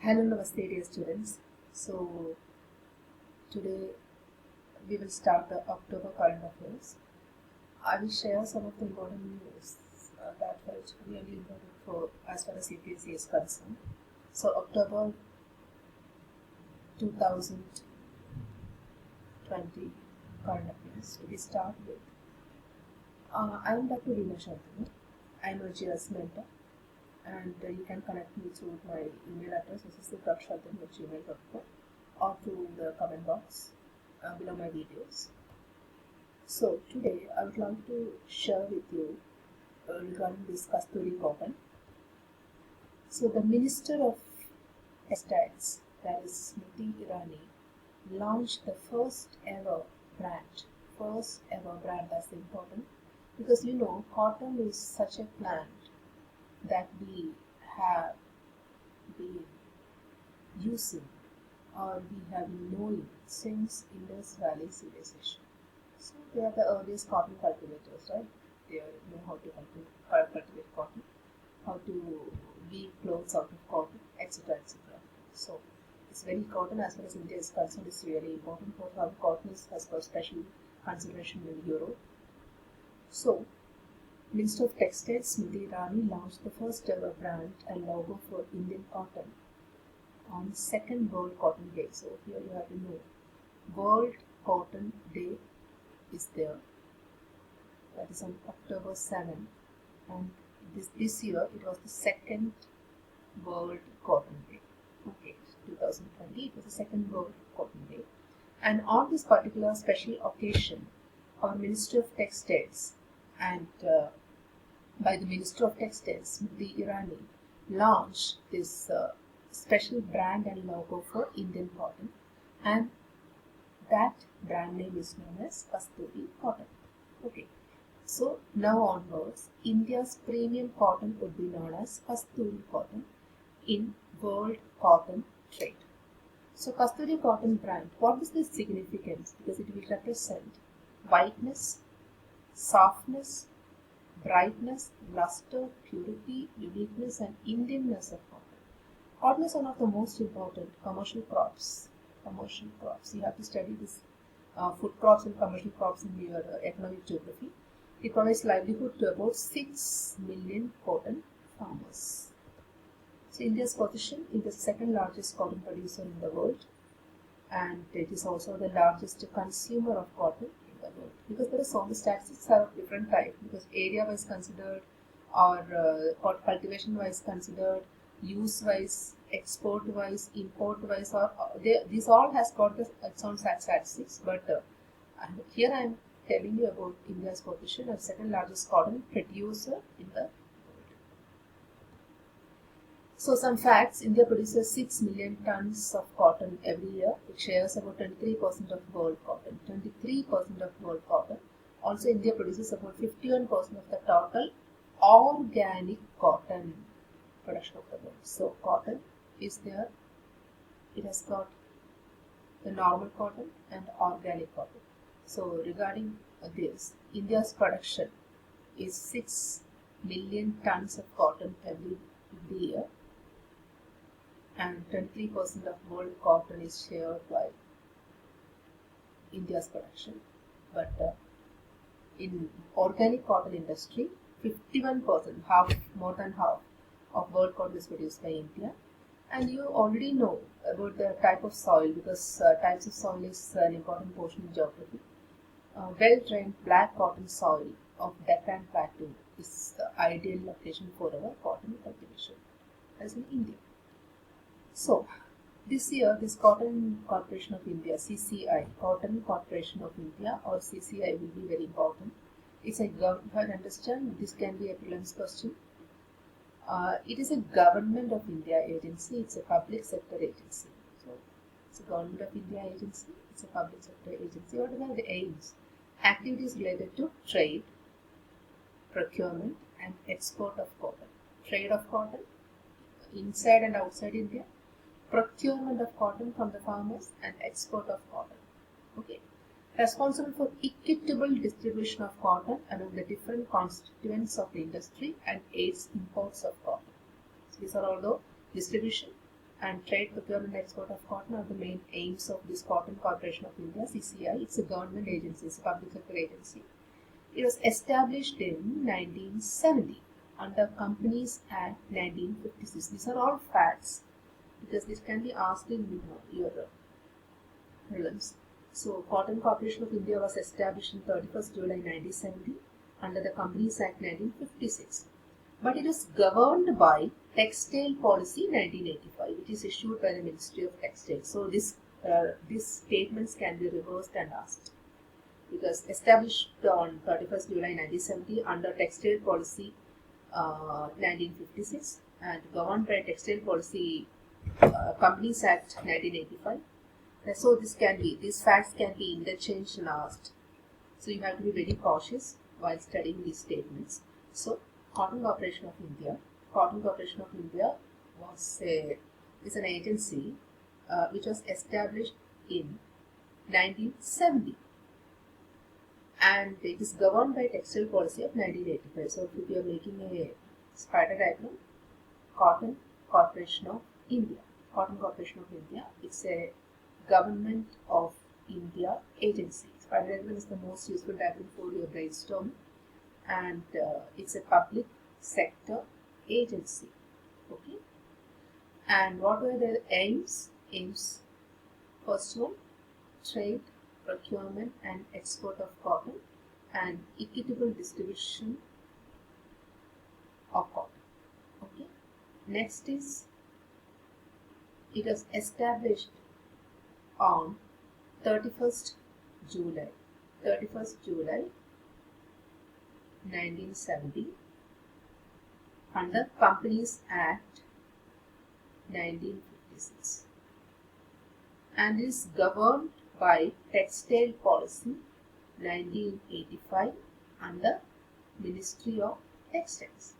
Hello, Namaste, dear students. So, today we will start the October current affairs. I will share some of the important news that felt really important for as far as UPSC is concerned. So, October 2020 current affairs. We start with I am Dr. Reena Shantanu. I am a GS mentor, and you can connect me through my email address, which is gmail.com, or through the comment box below my videos. So today I would like to share with you regarding this Kasturi cotton. So the Minister of Textiles, that is Smriti Irani, launched the first ever brand. That's important because cotton is such a plant that we have been using or we have been knowing since Indus Valley civilization. So they are the earliest cotton cultivators, right? They know how to cultivate cotton, how to weave clothes out of cotton, etc. etc. So it's very important as far as India is concerned. It's really important for how cotton has got special consideration in Europe. So Minister of Textiles Smriti Irani launched the first ever brand and logo for Indian cotton on second World Cotton Day. So here you have to know World Cotton Day is there. That is on October 7, and this year it was the second World Cotton Day. Okay, 2020 it was the second World Cotton Day, and on this particular special occasion, our Minister of Textiles and by the Minister of Textiles, Smriti Irani, launched this special brand and logo for Indian cotton, and that brand name is known as Kasturi cotton. Okay, so now onwards, India's premium cotton would be known as Kasturi cotton in world cotton trade. So Kasturi cotton brand, what is the significance? Because it will represent whiteness, softness, brightness, luster, purity, uniqueness and Indianness of cotton. Cotton is one of the most important commercial crops. You have to study this food crops and commercial crops in your economic geography. It provides livelihood to about 6 million cotton farmers. So India's position is the second largest cotton producer in the world, and it is also the largest consumer of cotton in the world, because there are so many statistics are of different type, because area wise considered or cultivation wise considered, use wise, export wise, import wise, or this all has got its own statistics, but here I am telling you about India's position as second largest cotton producer in the world. So some facts: India produces 6 million tons of cotton every year. It shares about 23% of world cotton. 23% of world cotton. Also, India produces about 51% of the total organic cotton production of the world. So cotton is there. It has got the normal cotton and organic cotton. So regarding this, India's production is 6 million tons of cotton every year, and 23% of world cotton is shared by India's production. But in organic cotton industry, 51%, more than half of world cotton is produced by India. And you already know about the type of soil, because types of soil is an important portion in geography. Well-drained black cotton soil of Deccan Plateau is the ideal location for our cotton cultivation, as in India. So, this year, this Cotton Corporation of India, CCI, Cotton Corporation of India, or CCI, will be very important. It's a government, I understand this can be a prelims question. It is a Government of India agency, it's a public sector agency. So, it's a Government of India agency, it's a public sector agency. What are the aims? Activities related to trade, procurement, and export of cotton. Trade of cotton inside and outside India, procurement of cotton from the farmers, and export of cotton. Okay. Responsible for equitable distribution of cotton among the different constituents of the industry and aids imports of cotton. So these are all the distribution and trade, procurement, and export of cotton are the main aims of this Cotton Corporation of India, CCI. It's a government agency, it's a public sector agency. It was established in 1970 under Companies Act 1956. These are all facts because this can be asked in your prelims. So, Cotton Corporation of India was established on 31st July 1970 under the Companies Act 1956. But it is governed by Textile Policy 1985, which is issued by the Ministry of Textiles. So, these statements can be reversed and asked. Because established on 31st July 1970 under Textile Policy 1956 and governed by Textile Policy Companies Act 1985. So these facts can be interchanged and asked. So you have to be very cautious while studying these statements. So Cotton Corporation of India. Cotton Corporation of India is an agency which was established in 1970. And it is governed by Textile Policy of 1985. So if you are making a spider diagram, Cotton Corporation of India. Cotton Corporation of India, it's a Government of India agency. Spider diagram is the most useful diagram for your brainstorm, and it's a public sector agency. Okay. And what were the aims? First one, trade, procurement and export of cotton and equitable distribution of cotton. Okay. Next is, it was established on 31st July 1970 under Companies Act 1956 and is governed by Textile Policy 1985 under Ministry of Textiles.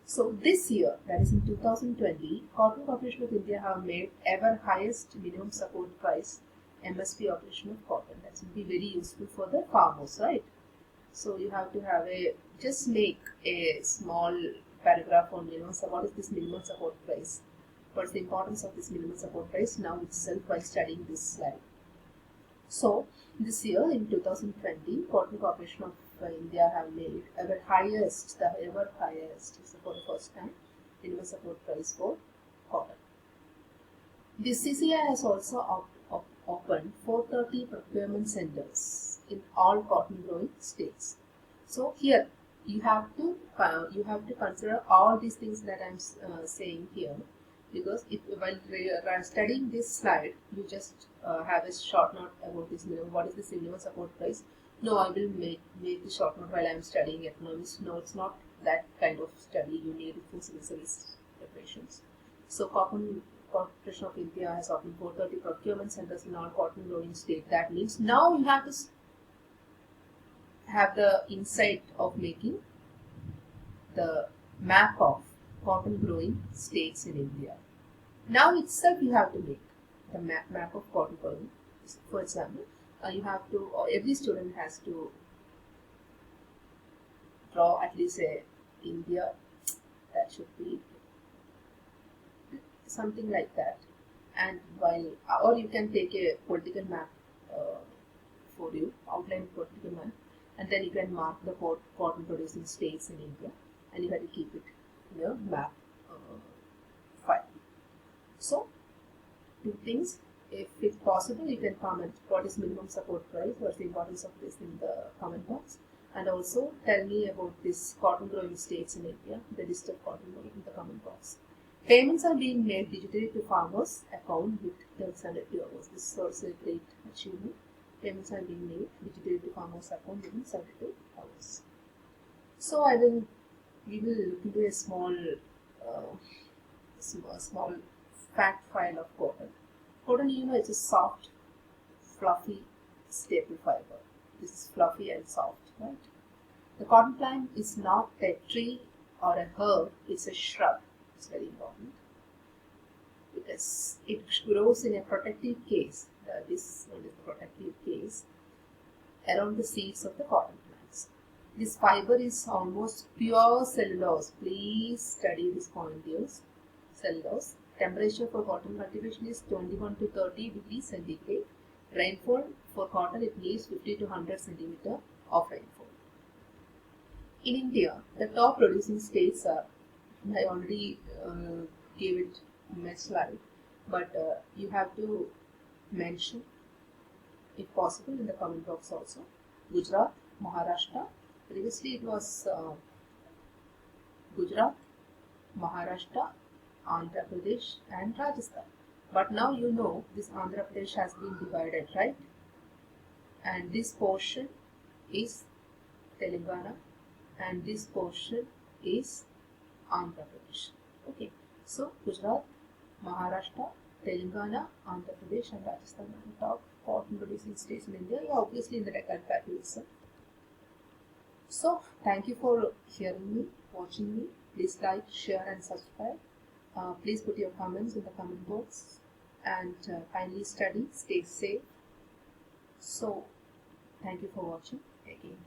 So this year, that is in 2020, Cotton Corporation of India have made ever highest minimum support price MSP operation of cotton. That will be very useful for the farmers, right? So you have to have just make a small paragraph on so what is this minimum support price? What's the importance of this minimum support price now itself while studying this slide? So this year in 2020, Cotton Corporation of India have made the ever highest is for the first time minimum support price for cotton. The CCI has also opened 430 procurement centers in all cotton growing states. So here you have to consider all these things that I am saying here, because while studying this slide, you just have a short note about this minimum. What is this minimum support price? No, I will make the short note while I am studying economics. No, it's not that kind of study. You need it for civil service preparations. So Cotton Corporation of India has opened 430 procurement centers in all cotton growing states. That means now you have to have the insight of making the map of cotton growing states in India. Now itself you have to make the map of cotton growing. For example, you have to, or every student has to draw at least a India. That should be something like that. And or you can take a political map for you, outline political map, and then you can mark the cotton producing states in India, and you have to keep it in your map file. So, two things. If it's possible, you can comment what is minimum support price, what's the importance of this in the comment box, and also tell me about this cotton growing states in India, the list of cotton growing in the comment box. Payments are being made digitally to farmers' account with 72 hours. This is also a great achievement. Payments are being made digitally to farmers' account within 72 hours. So we will look into a small fact file of cotton. Cotton, it's a soft, fluffy staple fiber. This is fluffy and soft, right? The cotton plant is not a tree or a herb, it's a shrub. It's very important because it grows in a protective case. This one is the protective case around the seeds of the cotton plants. This fiber is almost pure cellulose. Please study this point here. Cellulose, Temperature for cotton cultivation is 21 to 30 degrees centigrade. Rainfall for cotton, it needs 50 to 100 centimeter of rainfall. In India, the top producing states are, I already gave it in my slide, but you have to mention, if possible, in the comment box also. Gujarat, Maharashtra. Previously it was Gujarat, Maharashtra, Andhra Pradesh and Rajasthan. But now you know this Andhra Pradesh has been divided, right? And this portion is Telangana and this portion is Andhra Pradesh. Okay, so Gujarat, Maharashtra, Telangana, Andhra Pradesh and Rajasthan are the top cotton producing states in India. Yeah, obviously in the Deccan Plateau itself. So thank you for hearing me, watching me. Please like, share and subscribe. Please put your comments in the comment box and kindly study, stay safe. So thank you for watching again.